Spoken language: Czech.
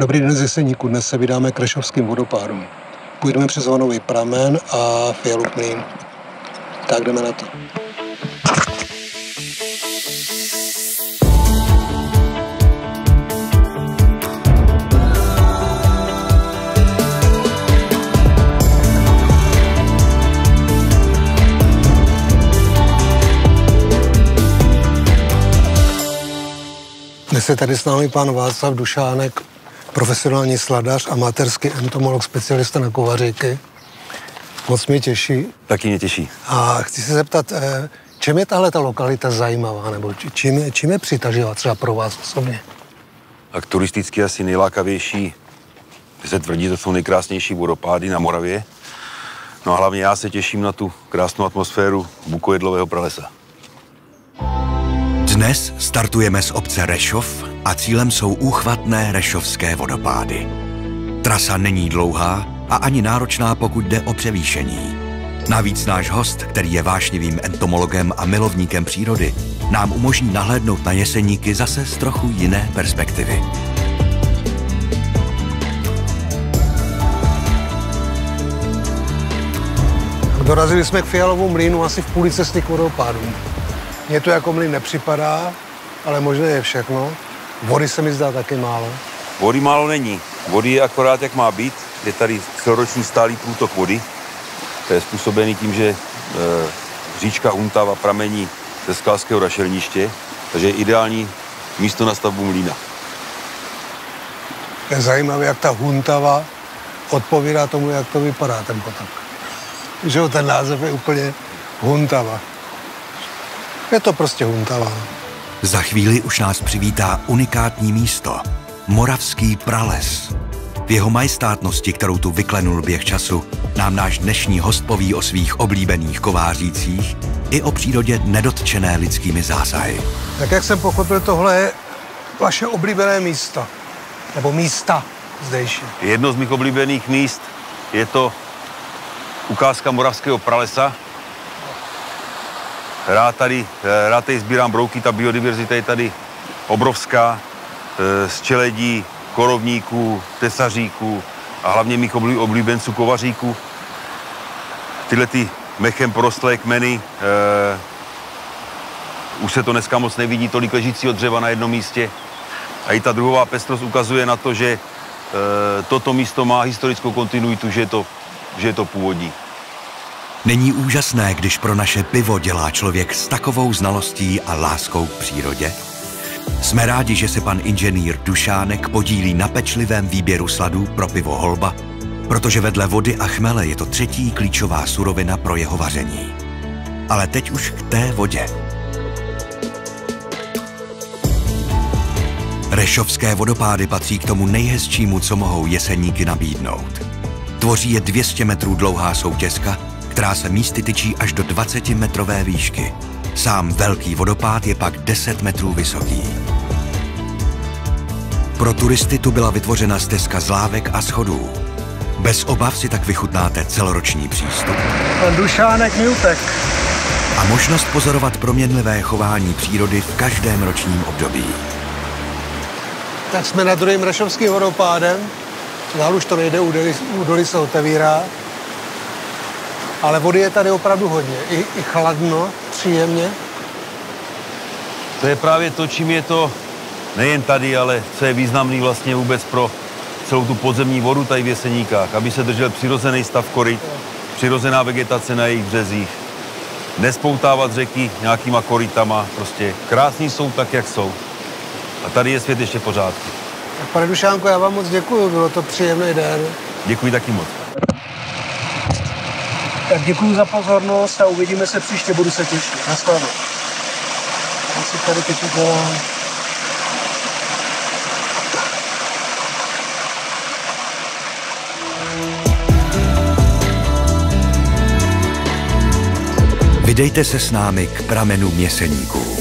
Dobrý den z Jeseníku, dnes se vydáme k Rešovským vodopádům. Půjdeme přes Vanový pramen a Fialův mlýn. Tak jdeme na to. Dnes je tady s námi pán Václav Dušánek, profesionální sladař, amatérský entomolog, specialista na kovaříky. Moc mě těší. Taky mě těší. A chci se zeptat, čím je tahle ta lokalita zajímavá, nebo čím je přitažlivá třeba pro vás osobně? Tak turisticky asi nejlákavější, se tvrdí, to jsou nejkrásnější vodopády na Moravě. No a hlavně já se těším na tu krásnou atmosféru bukojedlového pralesa. Dnes startujeme z obce Rešov a cílem jsou úchvatné Rešovské vodopády. Trasa není dlouhá a ani náročná, pokud jde o převýšení. Navíc náš host, který je vášnivým entomologem a milovníkem přírody, nám umožní nahlédnout na Jeseníky zase z trochu jiné perspektivy. Dorazili jsme k Fialovu mlýnu asi v půli cesty k vodopádům. Mně to jako mlýn nepřipadá, ale možná je všechno. Vody se mi zdá taky málo. Vody málo není. Vody je akorát, jak má být. Je tady celoroční stálý průtok vody. To je způsobený tím, že říčka Huntava pramení ze skalského rašelniště, takže je ideální místo na stavbu mlýna. Je zajímavé, jak ta Huntava odpovídá tomu, jak to vypadá ten potok. Že ten název je úplně Huntava. Je to prostě Huntava. Za chvíli už nás přivítá unikátní místo, Moravský prales. V jeho majestátnosti, kterou tu vyklenul běh času, nám náš dnešní host poví o svých oblíbených kovářících i o přírodě nedotčené lidskými zásahy. Tak jak jsem pochopil, tohle je vaše oblíbené místo, nebo místa zdejší. Jedno z mých oblíbených míst je to ukázka Moravského pralesa. Rád tady sbírám brouky, ta biodiverzita je tady obrovská, z čeledí, korovníků, tesaříků a hlavně mých oblíbenců kovaříků. Tyhle ty mechem porostlé kmeny, už se to dneska moc nevidí, tolik ležícího dřeva na jednom místě. A i ta druhová pestrost ukazuje na to, že toto místo má historickou kontinuitu, že je to původní. Není úžasné, když pro naše pivo dělá člověk s takovou znalostí a láskou k přírodě? Jsme rádi, že se pan inženýr Dušánek podílí na pečlivém výběru sladů pro pivo Holba, protože vedle vody a chmele je to třetí klíčová surovina pro jeho vaření. Ale teď už k té vodě. Rešovské vodopády patří k tomu nejhezčímu, co mohou Jeseníky nabídnout. Tvoří je 200 metrů dlouhá soutězka, která se místy tyčí až do 20metrové výšky. Sám velký vodopád je pak 10 metrů vysoký. Pro turisty tu byla vytvořena stezka z lávek a schodů. Bez obav si tak vychutnáte celoroční přístup. Pan Dušánek mi utek. A možnost pozorovat proměnlivé chování přírody v každém ročním období. Tak jsme nad druhým Rešovským vodopádem. Dál už to nejde, údolí se otevírá. Ale vody je tady opravdu hodně. I chladno, příjemně. To je právě to, čím je to nejen tady, ale co je významný vlastně vůbec pro celou tu podzemní vodu tady v Jeseníkách, aby se držel přirozený stav koryt, přirozená vegetace na jejich březích, nespoutávat řeky nějakýma korytama, prostě krásní jsou tak, jak jsou. A tady je svět ještě v pořádku. Tak pane Dušánku, já vám moc děkuju, bylo to příjemný den. Děkuji taky moc. Tak děkuji za pozornost a uvidíme se příště, budu se těšit. Naschledanou. Já si tady teď udělám. Vydejte se s námi k pramenům Jeseníků.